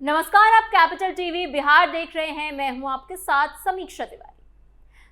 नमस्कार, आप capital TV Bihar देख रहे हैं। मैं हूं आपके साथ समीक्षा तिवारी।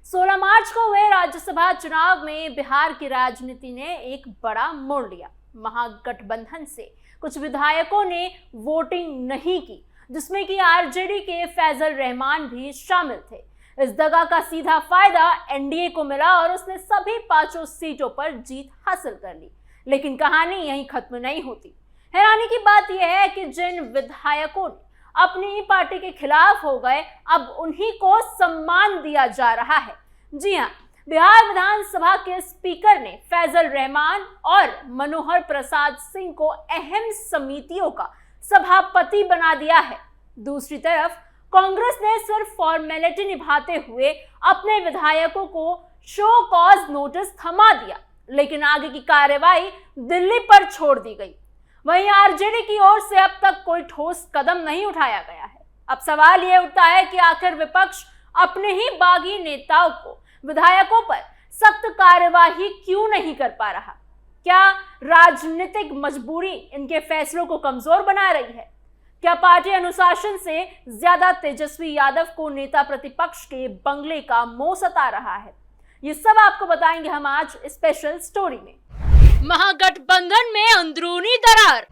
16 मार्च को हुए राज्यसभा चुनाव में बिहार की राजनीति ने एक बड़ा मोड़ लिया। महागठबंधन से कुछ विधायकों ने वोटिंग नहीं की, जिसमें कि आरजेडी के फैजल रहमान भी शामिल थे। इस दगा का सीधा फायदा एनडीए को मिला और उसने सभी 5 सीटों पर जीत हासिल कर ली। लेकिन कहानी यहीं खत्म नहीं होती। हैरानी की बात यह है कि जिन विधायकों ने अपनी ही पार्टी के खिलाफ हो गए, अब उन्हीं को सम्मान दिया जा रहा है। जी हां, बिहार विधानसभा के स्पीकर ने फैजल रहमान और मनोहर प्रसाद सिंह को अहम समितियों का सभापति बना दिया है। दूसरी तरफ कांग्रेस ने सिर्फ फॉर्मेलिटी निभाते हुए अपने विधायकों को शो कॉज नोटिस थमा दिया, लेकिन आगे की कार्यवाही दिल्ली पर छोड़ दी गई। वहीं आरजेडी की ओर से अब तक कोई ठोस कदम नहीं उठाया गया है। अब सवाल यह उठता है कि आखिर विपक्ष अपने ही बागी नेताओं को विधायकों पर सख्त कार्यवाही क्यों नहीं कर पा रहा? क्या राजनीतिक मजबूरी इनके फैसलों को कमजोर बना रही है? क्या पार्टी अनुशासन से ज्यादा तेजस्वी यादव को नेता प्रतिपक्ष के बंगले का मोह सता रहा है? ये सब आपको बताएंगे हम आज स्पेशल स्टोरी में। महागठबंधन में अंदरूनी दरार,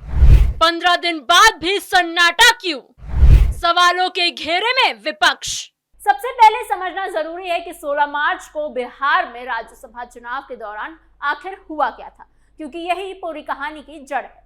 15 दिन बाद भी सन्नाटा क्यों? सवालों के घेरे में विपक्ष। सबसे पहले समझना जरूरी है कि 16 मार्च को बिहार में राज्यसभा चुनाव के दौरान आखिर हुआ क्या था, क्योंकि यही पूरी कहानी की जड़ है।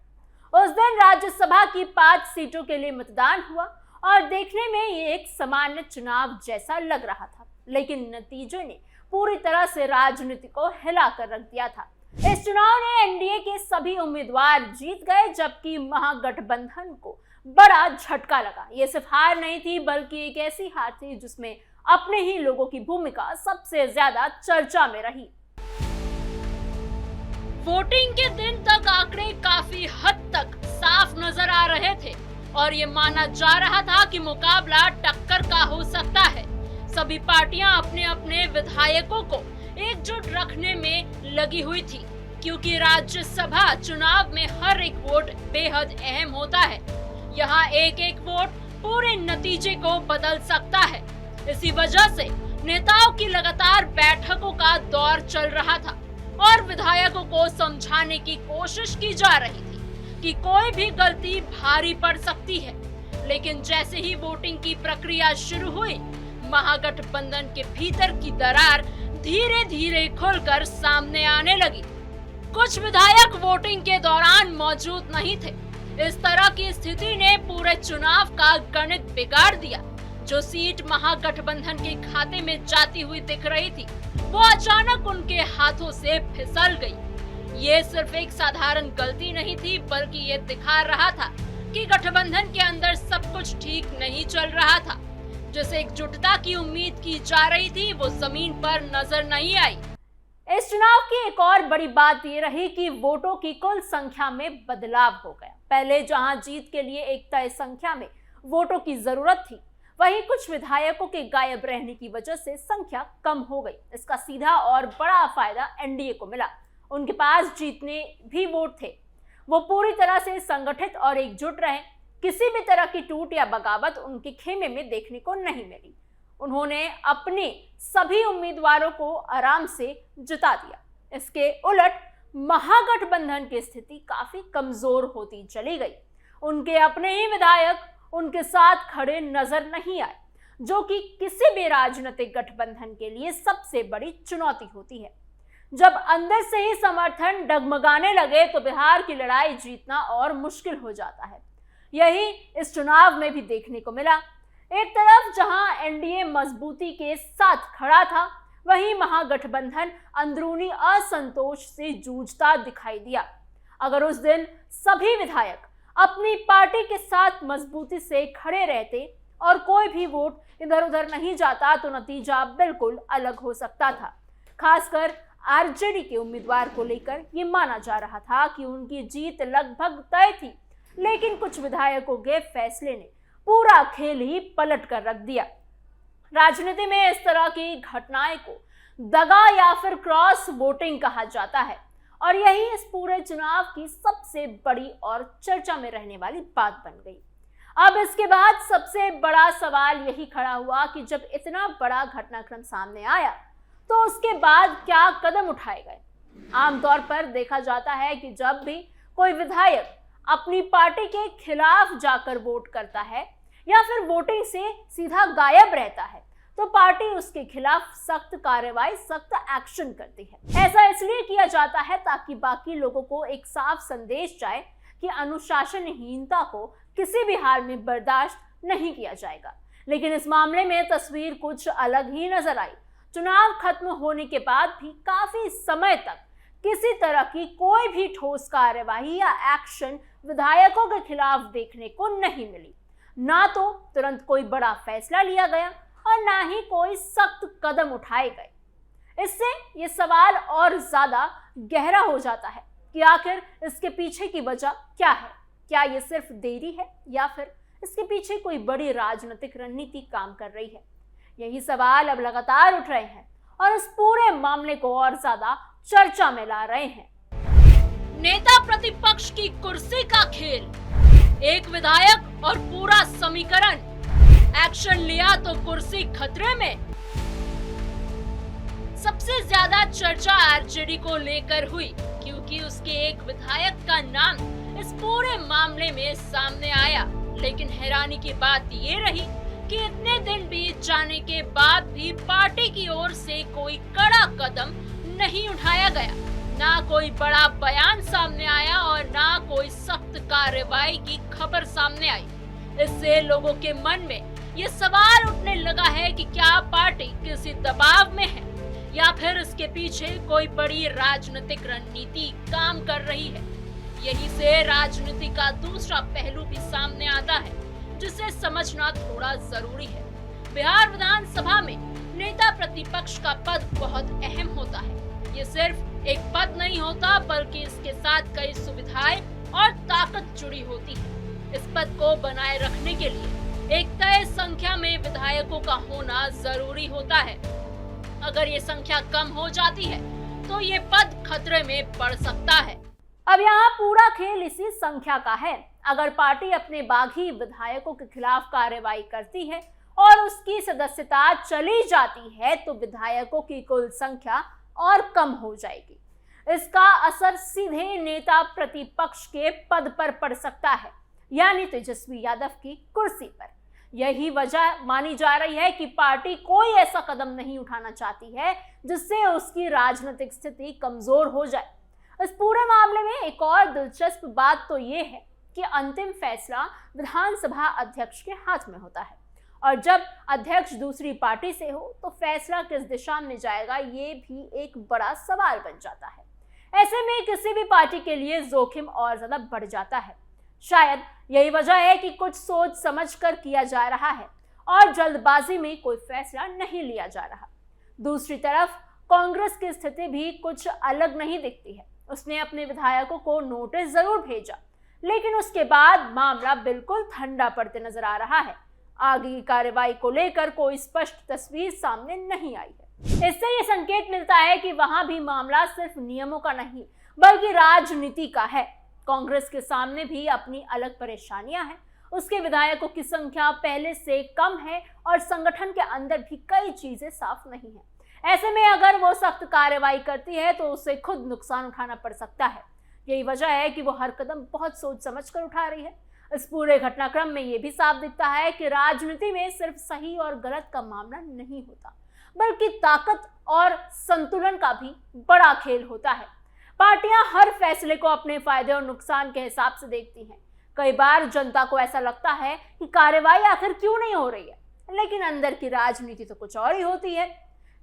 उस दिन राज्यसभा की 5 सीटों के लिए मतदान हुआ और देखने में ये एक सामान्य चुनाव जैसा लग रहा था, लेकिन नतीजे ने पूरी तरह से राजनीति को हिला कर रख दिया था। इस चुनाव ने एनडीए के सभी उम्मीदवार जीत गए, जबकि महागठबंधन को बड़ा झटका लगा। ये सिर्फ हार नहीं थी, बल्कि एक ऐसी हार थी जिसमें अपने ही लोगों की भूमिका सबसे ज्यादा चर्चा में रही। वोटिंग के दिन तक आंकड़े काफी हद तक साफ नजर आ रहे थे और ये माना जा रहा था कि मुकाबला टक्कर का हो सकता है। सभी पार्टियां अपने अपने विधायकों को एकजुट रखने में लगी हुई थी, क्योंकि राज्यसभा चुनाव में हर एक वोट बेहद अहम होता है। यहाँ एक एक वोट पूरे नतीजे को बदल सकता है। इसी वजह से नेताओं की लगातार बैठकों का दौर चल रहा था और विधायकों को समझाने की कोशिश की जा रही थी कि कोई भी गलती भारी पड़ सकती है। लेकिन जैसे ही वोटिंग की प्रक्रिया शुरू हुई, महागठबंधन के भीतर की दरार धीरे धीरे खुलकर सामने आने लगी। कुछ विधायक वोटिंग के दौरान मौजूद नहीं थे। इस तरह की स्थिति ने पूरे चुनाव का गणित बिगाड़ दिया। जो सीट महागठबंधन के खाते में जाती हुई दिख रही थी, वो अचानक उनके हाथों से फिसल गई। ये सिर्फ एक साधारण गलती नहीं थी, बल्कि ये दिखा रहा था कि गठबंधन के अंदर सब कुछ ठीक नहीं चल रहा था। जिसे एकजुटता की उम्मीद की जा रही थी, वो जमीन पर नजर नहीं आई। इस चुनाव की एक और बड़ी बात ये रही कि वोटों की कुल संख्या में बदलाव हो गया। पहले जहां जीत के लिए एक तय संख्या में वोटों की जरूरत थी, वहीं कुछ विधायकों के गायब रहने की वजह से संख्या कम हो गई। इसका सीधा और बड़ा फायदा एनडीए को मिला। उनके पास जीतने भी वोट थे। वो पूरी तरह से संगठित और एकजुट रहे। किसी भी तरह की टूट या बगावत उनके खेमे में देखने को नहीं मिली। उन्होंने अपने सभी उम्मीदवारों को आराम से जिता दिया। इसके उलट महागठबंधन की स्थिति काफी कमजोर होती चली गई। उनके अपने ही विधायक उनके साथ खड़े नजर नहीं आए, जो कि किसी भी राजनीतिक गठबंधन के लिए सबसे बड़ी चुनौती होती है। जब अंदर से ही समर्थन डगमगाने लगे तो बिहार की लड़ाई जीतना और मुश्किल हो जाता है। यही इस चुनाव में भी देखने को मिला। एक तरफ जहां एनडीए मजबूती के साथ खड़ा था, वहीं महागठबंधन अंदरूनी असंतोष से जूझता दिखाई दिया। अगर उस दिन सभी विधायक अपनी पार्टी के साथ मजबूती से खड़े रहते और कोई भी वोट इधर उधर नहीं जाता, तो नतीजा बिल्कुल अलग हो सकता था। खासकर आरजेडी के उम्मीदवार को लेकर ये माना जा रहा था कि उनकी जीत लगभग तय थी, लेकिन कुछ विधायकों के फैसले ने पूरा खेल ही पलट कर रख दिया। राजनीति में इस तरह की घटनाएं को दगा या फिर क्रॉस वोटिंग कहा जाता है और यही इस पूरे चुनाव की सबसे बड़ी और चर्चा में रहने वाली बात बन गई। अब इसके बाद सबसे बड़ा सवाल यही खड़ा हुआ कि जब इतना बड़ा घटनाक्रम सामने आया तो उसके बाद क्या कदम उठाए गए। आमतौर पर देखा जाता है कि जब भी कोई विधायक अपनी पार्टी के खिलाफ जाकर वोट करता है या फिर वोटिंग से सीधा गायब रहता है तो पार्टी उसके खिलाफ सख्त कार्रवाई, सख्त एक्शन करती है। ऐसा इसलिए किया जाता है ताकि बाकी लोगों को एक साफ संदेश जाए कि अनुशासनहीनता को किसी भी हाल में बर्दाश्त नहीं किया जाएगा। लेकिन इस मामले में तस्वीर कुछ अलग ही नजर आई। चुनाव खत्म होने के बाद भी काफी समय तक किसी तरह की कोई भी ठोस कार्यवाही या एक्शन विधायकों के खिलाफ देखने को नहीं मिली। ना तो तुरंत कोई बड़ा फैसला लिया गया और ना ही कोई सख्त कदम उठाए गए। इससे ये सवाल और ज्यादा गहरा हो जाता है कि आखिर इसके पीछे की वजह क्या है। क्या ये सिर्फ देरी है या फिर इसके पीछे कोई बड़ी राजनीतिक रणनीति काम कर रही है। यही सवाल अब लगातार उठ रहे हैं और इस पूरे मामले को और ज्यादा चर्चा में ला रहे हैं। नेता प्रतिपक्ष की कुर्सी का खेल, एक विधायक और पूरा समीकरण, एक्शन लिया तो कुर्सी खतरे में। सबसे ज्यादा चर्चा आरजेडी को लेकर हुई क्योंकि उसके एक विधायक का नाम इस पूरे मामले में सामने आया। लेकिन हैरानी की बात ये रही कि इतने दिन बीत जाने के बाद भी पार्टी की ओर से कोई कड़ा कदम नहीं उठाया गया। ना कोई बड़ा बयान सामने आया और ना कोई सख्त कार्रवाई की खबर सामने आई। इससे लोगों के मन में ये सवाल उठने लगा है कि क्या पार्टी किसी दबाव में है या फिर इसके पीछे कोई बड़ी राजनीतिक रणनीति काम कर रही है। यही से राजनीति का दूसरा पहलू भी सामने आता है जिसे समझना थोड़ा जरूरी है। बिहार विधानसभा में नेता प्रतिपक्ष का पद बहुत अहम होता है। ये सिर्फ एक पद नहीं होता बल्कि इसके साथ कई सुविधाएं और ताकत जुड़ी होती है। इस पद को बनाए रखने के लिए एक तय संख्या में विधायकों का होना जरूरी होता है। अगर ये संख्या कम हो जाती है तो ये पद खतरे में पड़ सकता है। अब यहाँ पूरा खेल इसी संख्या का है। अगर पार्टी अपने बागी विधायकों के खिलाफ कार्रवाई करती है और उसकी सदस्यता चली जाती है तो विधायकों की कुल संख्या और कम हो जाएगी। इसका असर सीधे नेता प्रतिपक्ष के पद पर पड़ सकता है, यानी तेजस्वी यादव की कुर्सी पर। यही वजह मानी जा रही है कि पार्टी कोई ऐसा कदम नहीं उठाना चाहती है जिससे उसकी राजनीतिक स्थिति कमजोर हो जाए। इस पूरे मामले में एक और दिलचस्प बात तो ये है कि अंतिम फैसला विधानसभा अध्यक्ष के हाथ में होता है और जब अध्यक्ष दूसरी पार्टी से हो तो फैसला किस दिशा में जाएगा ये भी एक बड़ा सवाल बन जाता है। ऐसे में किसी भी पार्टी के लिए जोखिम और ज्यादा बढ़ जाता है। शायद यही वजह है कि कुछ सोच समझ कर किया जा रहा है और जल्दबाजी में कोई फैसला नहीं लिया जा रहा। दूसरी तरफ कांग्रेस की स्थिति भी कुछ अलग नहीं दिखती है। उसने अपने विधायकों को नोटिस जरूर भेजा लेकिन उसके बाद मामला बिल्कुल ठंडा पड़ते नजर आ रहा है। आगे की कार्रवाई को लेकर कोई स्पष्ट तस्वीर सामने नहीं आई है। इससे ये संकेत मिलता है कि वहां भी मामला सिर्फ नियमों का नहीं बल्कि राजनीति का है। कांग्रेस के सामने भी अपनी अलग परेशानियां हैं। उसके विधायकों की संख्या पहले से कम है और संगठन के अंदर भी कई चीजें साफ नहीं है। ऐसे में अगर वो सख्त कार्रवाई करती है तो उसे खुद नुकसान उठाना पड़ सकता है। यही वजह है कि वो हर कदम बहुत सोच समझ कर उठा रही है। इस पूरे घटनाक्रम में ये भी साफ दिखता है कि राजनीति में सिर्फ सही और गलत का मामला नहीं होता बल्कि ताकत और संतुलन का भी बड़ा खेल होता है। पार्टियां हर फैसले को अपने फायदे और नुकसान के हिसाब से देखती हैं। कई बार जनता को ऐसा लगता है कि कार्रवाई आखिर क्यों नहीं हो रही है, लेकिन अंदर की राजनीति तो कुछ और ही होती है,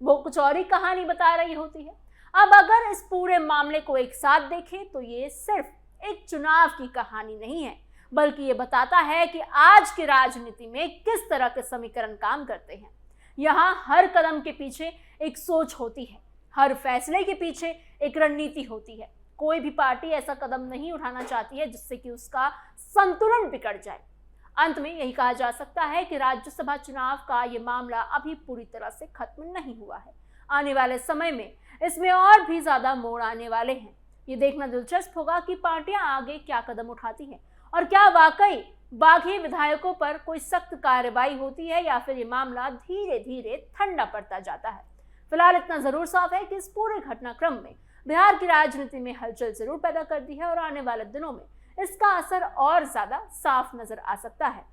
वो कुछ और ही कहानी बता रही होती है। अब अगर इस पूरे मामले को एक साथ देखें तो ये सिर्फ एक चुनाव की कहानी नहीं है बल्कि ये बताता है कि आज की राजनीति में किस तरह के समीकरण काम करते हैं। यहाँ हर कदम के पीछे एक सोच होती है, हर फैसले के पीछे एक रणनीति होती है। कोई भी पार्टी ऐसा कदम नहीं उठाना चाहती है जिससे कि उसका संतुलन बिगड़ जाए। अंत में यही कहा जा सकता है कि राज्यसभा चुनाव का ये मामला अभी पूरी तरह से खत्म नहीं हुआ है। आने वाले समय में इसमें और भी ज्यादा मोड़ आने वाले हैं। ये देखना दिलचस्प होगा कि पार्टियां आगे क्या कदम उठाती हैं और क्या वाकई बागी विधायकों पर कोई सख्त कार्रवाई होती है या फिर ये मामला धीरे धीरे ठंडा पड़ता जाता है। फिलहाल इतना जरूर साफ है कि इस पूरे घटनाक्रम में बिहार की राजनीति में हलचल जरूर पैदा कर दी है और आने वाले दिनों में इसका असर और ज्यादा साफ नजर आ सकता है।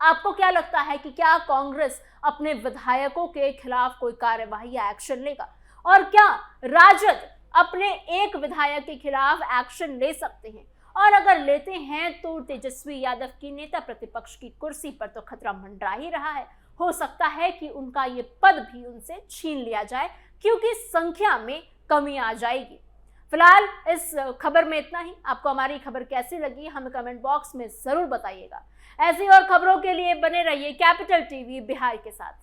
आपको क्या लगता है कि क्या कांग्रेस अपने विधायकों के खिलाफ कोई कार्यवाही या एक्शन लेगा, और क्या राजद अपने एक विधायक के खिलाफ एक्शन ले सकते हैं, और अगर लेते हैं तो तेजस्वी यादव की नेता प्रतिपक्ष की कुर्सी पर तो खतरा मंडरा ही रहा है। हो सकता है कि उनका ये पद भी उनसे छीन लिया जाए क्योंकि संख्या में कमी आ जाएगी। फिलहाल इस खबर में इतना ही। आपको हमारी खबर कैसी लगी हमें कमेंट बॉक्स में जरूर बताइएगा। ऐसी और खबरों के लिए बने रहिए कैपिटल टीवी बिहार के साथ।